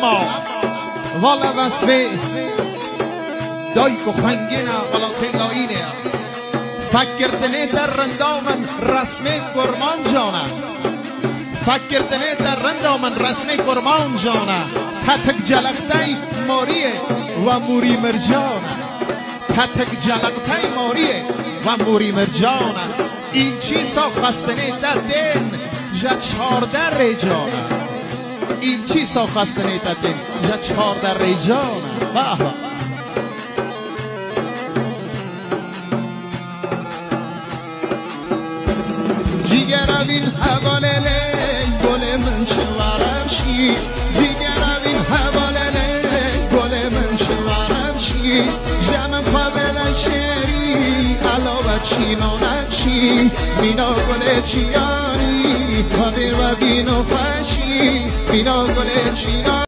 اما والا وصفه دایکو خنگینه والا تلاینه فکرتنه در رندامن رسم گرمان جانه فکرتنه در رندامن رسم گرمان جانه تتک جلقتای موریه و موری مرجانه تتک جلقتای موریه و موری مرجانه این چیزا خستنه در دین جا 14 ریجانه این چیزا خستنه در دین جا 14 ریجانه بابا جیگر بین حواله گل من شوارم شی جیگر بین حواله گل من شوارم شی جمع قابل شری علاوه چینو نکشی بینا گل چیانی و بین و بینو فشی بینا گل چیانی